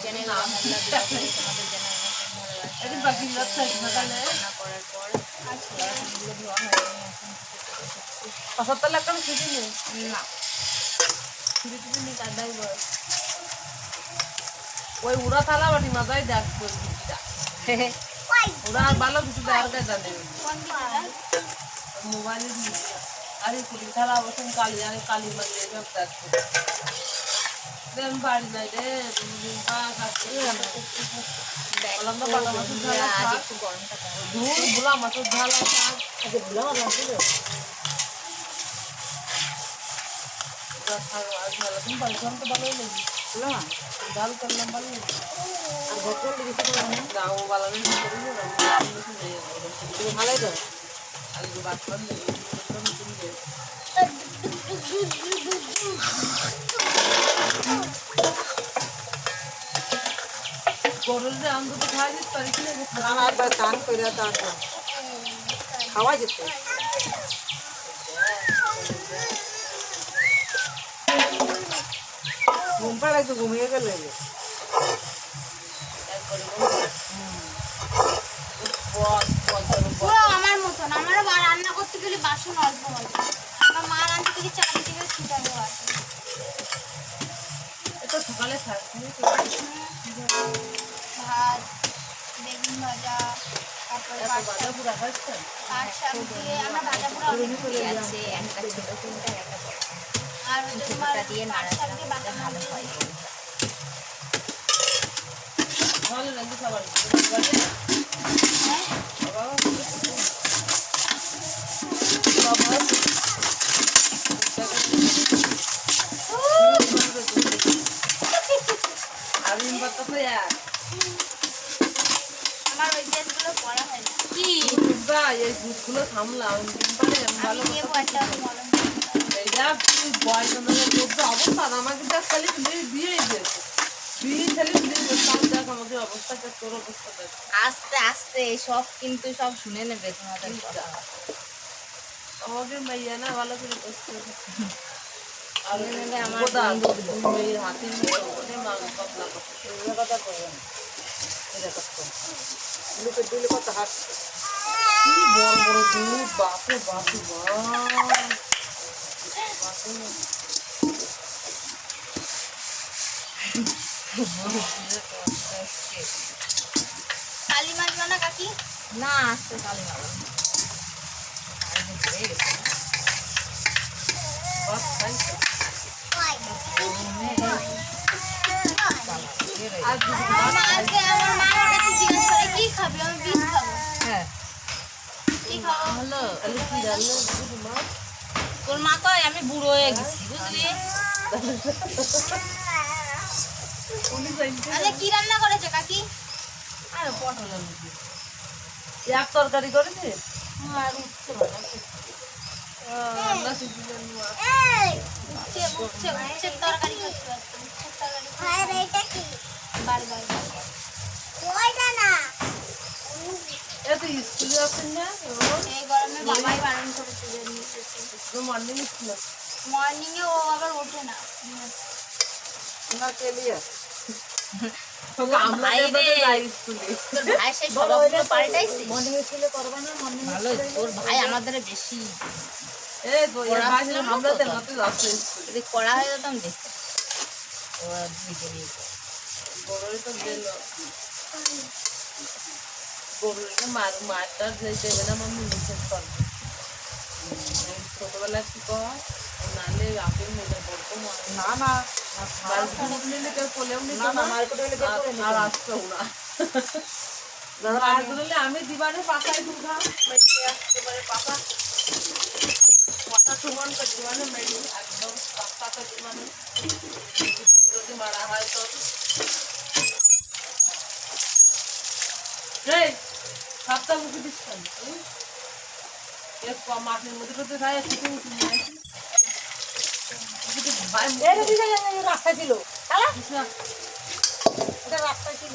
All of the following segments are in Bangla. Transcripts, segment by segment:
চ্যানেল তোমাদের জানাই রান্না করার পর বাসনগুলো ধোয়া হয়নি এখন না কাদাই বল ওই উড়া থালা বাটি মাথায় দেখ ওরা আর ভালো কিছু দেওয়ার কাজা নেই মোবাইলে আরে কুড়ি থালা অবশ্যই কালি আরে কালি মারিয়ে সব দেখো দেন বাড়ি নাই রে ধুর ভোলা মাছের ঝাল তুমি পরিশ্রম তো ভালোই লেগে ঝাল করলাম ভালো আর ভোটল লেগেছে রাও ভালো ভালোই তো আর বাদ করলে গরুরে আম দুটো খাওয়া যেতে পারি কি না আর টান করে খাওয়া যেতে ঘুম পাড়া একটু ঘুমিয়ে গেলে আমার মতন আমারও রান্না করতে গেলে বাসন অল্প অল্প আমার মা রান্না থেকে চারিদিকে ছুটানো আছে এটা সকালে ভাত বেগুন ভাজা তারপরে পাট শাক দিয়ে আমরা ভাজা পুরো আছে একটা ছোট তিনটা একটা বড় আর তোমার দিয়ে নাড়াচাড়া দিয়ে ভাজা ভালো হয় ভালো লাগে সবার আমার ওই ড্রেসগুলো পরা হয় না কি এই দুধগুলো থামলাম ভালো একটা মলম এইটা তুই বয়স অবস্থা আমাকে দেখ খালি দিয়েই দিয়েছে অবস্থা তোর অবস্থা আস্তে আস্তে সব কিন্তু সব শুনে নেবে তোমাদের আমাকে মাইয়া না ভালো করে করছে আর নেবে আমার মেয়ের হাতে নিয়ে কথা করবেন দিলে কত হাত কি বড় বড় দুধ বাপে বাপে কালী মাছ বানা কাকি না আসছে কালী মাছ কি খাবে আমি বিষ খাবো হ্যাঁ কি খাবো হলো কি জানলো তোর মা কয় আমি বুড়ো হয়ে গেছি বুঝলি আরে কি রান্না করেছে কাকি আরে পটল এক তরকারি করেছে আর উঠছে ভালো উচ্ছে তরকারি করতে স্কুলে আছেন না এই গরমে বাবাই বারণ করেছে মর্নিং স্কুল মর্নিং এ ও আবার ওঠে না ভাই আমাদের বেশি করা হয়ে যেতাম দেখতে মারটা দেবে না মাম্মি নিষেধ করবে ছোটবেলায় কি কর নালে আপেল মেলে পড়তো না না কেউ কোলেও নিত না আর আসতো ওরা আমি দিবানে পাকায় দুধা একেবারে পাকা পাকা সমান করছি মানে মেডি একদম পাকা করছি মানে যদি মারা হয় তো রে সপ্তাহ মুখে দিস মাঠের মধ্যে করতে খায় রাস্তা ছিল রাস্তা ছিল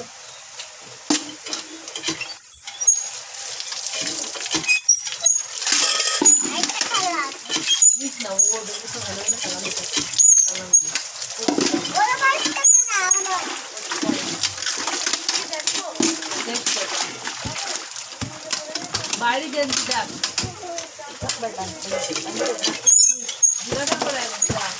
না ও তো ভালো না গেঞ্জি দেখ জিরাটা করে দেখ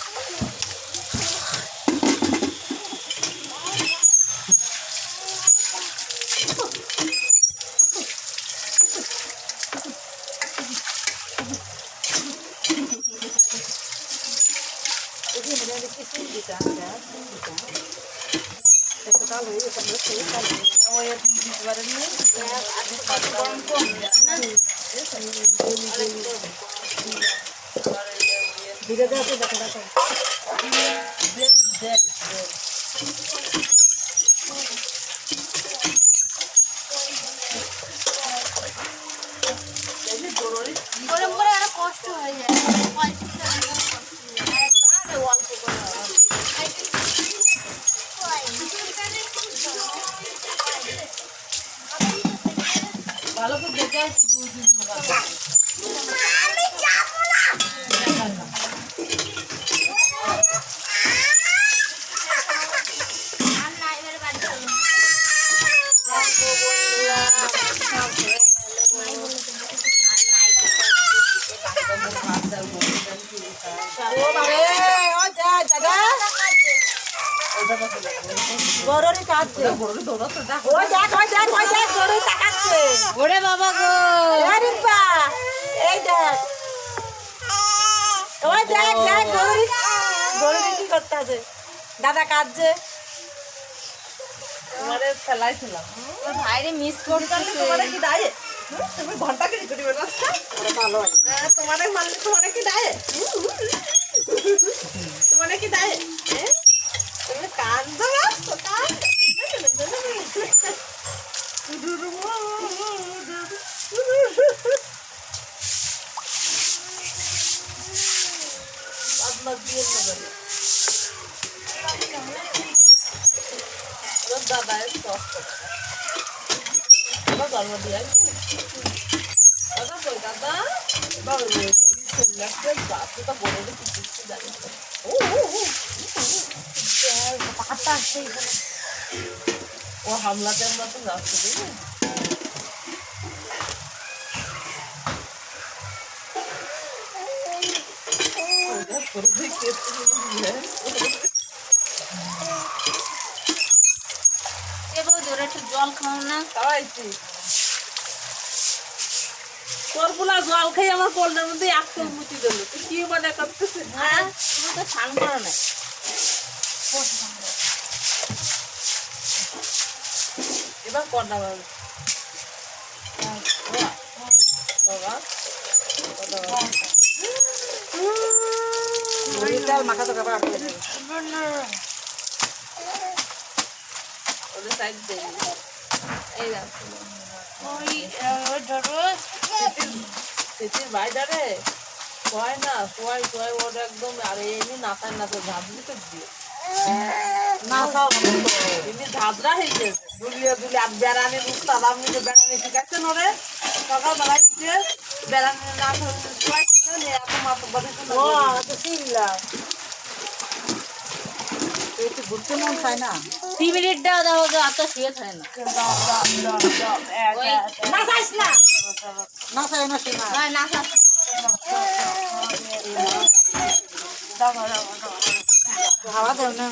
গরম করে আরো কষ্ট হয়ে যায় অল্প করে কষ্ট হয়ে যায় আর অল্প করে ভালো করে দেখে আসছি 2 দিন আর না এবারে বাড়ি চলো গরুরই কাটছে গরু দৌড়াচ্ছে দেখ ওই দেখ গরুই তাকাচ্ছে ওরে বাবা গো আরে বা এই দেখ ওই দেখ গরুরই কি করতেছে দাদা কাটছে তোমারে ফেলাইছিলাম ওর ভাইরে মিস করতেছে তোমারে কি ডায়ে তুমি ঘন্টা কি করে বেড়াচ্ছ ওরা ভালো হয় তোমারে মারলে তোমারে কি ডায়ে তোমারে কি ডায়ে তুমি কান ধরাচ্ছ কান দাদা জন্ম দিয়ে দাদা কই দাদা বাবা তো বলে দিচ্ছি জানি ও হামলাতে আমরা তো যাচ্ছি বুঝলি একটু জল খাও না খাওয়াইছি তোর পোলা জল খেয়ে আমার কোলের মধ্যে একটা মুটি দিল তুই কি মানে করতেছিস হ্যাঁ তুমি তো স্নান করো না এবার কর না বাবা মাথা তো খাবার ওদের সাইড দিয়ে এই দেখ ওই ধরো সেটির বাইরে শোয় না শোয় ওর একদম আর এমনি নাচায় নাচে ঝাঁপলি তো দিয়ে না খাও এমনি ঝাঁঝরা হয়ে গেছে দুলিয়ে আর বেড়ানি উস্তাদ আপনি যে বেড়ানি শিখাচ্ছেন ওরে সকালবেলায় উঠে বেড়ানি না শোয়াই শিখে এত মাত্র বাড়ি ও তো চিনলাম একটু ঘুরতে মন চায় না 3 মিনিট দাও দাও তো শুয়ে থাকে না না চাইস না না চাই না সীমা না না হাওয়া দাও না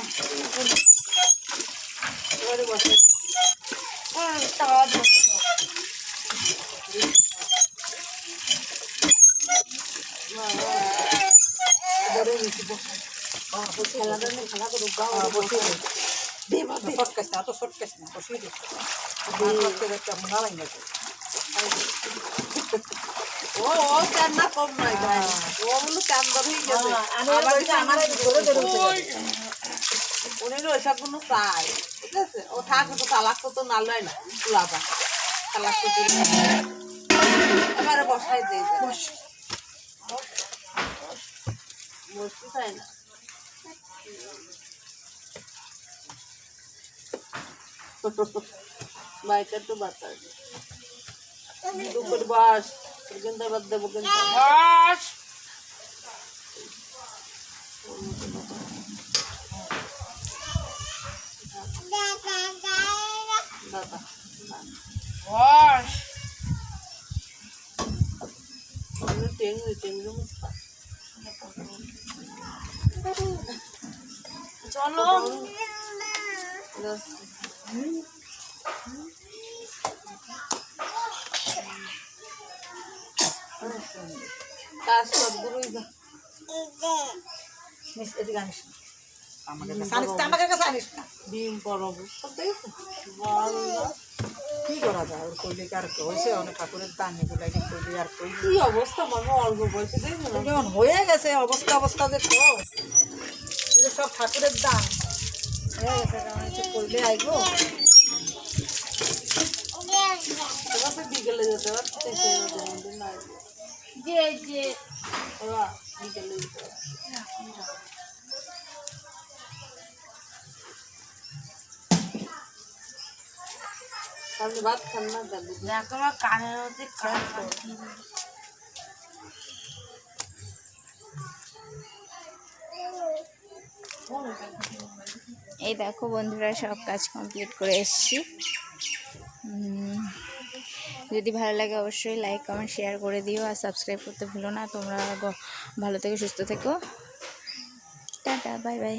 ওরে বসে তাওয়া দাও বড় নিচে বসে খেলাটা নিয়ে খেলা করে গাও বসে দে বাবা শর্টকাট না তো শর্টকাট না বসিয়ে দিচ্ছি কেমন না লাগে ও চান্না কম নয় ভাই ও বলে চান্দর হয়ে গেছে আমার ধরে ধরে উনি ওইসব কোনো চাই ঠিক আছে ও থাকবে তো তালাক তো না লয় না তুলাবা তালাক তো এবারে বসাই দিয়ে বসতে চাই না বাইকের তো বাতাস দুপুর বাস কিন্তু এবার দেবো কিন্তু দাদা চলো কাজ সবগুলোই এদিকে আনিস না। আমাদের কাছে আনিস না। ডিম পরব কি করা যায় ওর কইলে কি আর হয়েছে অনেক ঠাকুরের দান এগুলো কইলে আর কই কি অবস্থা মনে অল্প বয়সে দেখো না যেমন হয়ে গেছে অবস্থা অবস্থা যে কও এগুলো সব ঠাকুরের দান হয়ে গেছে কারণ কইলে আইগো তোমার তো বিকেলে যেতে পারছে না যে যে ওরা বিকেলে যেতে পারছে আপনি ভাত খান না দাদু আমার কানের মধ্যে এই দেখো বন্ধুরা সব কাজ কমপ্লিট করে এসেছি। যদি ভালো লাগে অবশ্যই লাইক কমেন্ট শেয়ার করে দিও আর সাবস্ক্রাইব করতে ভুলো না। তোমরা ভালো থেকো সুস্থ থেকো, টাটা বাই বাই।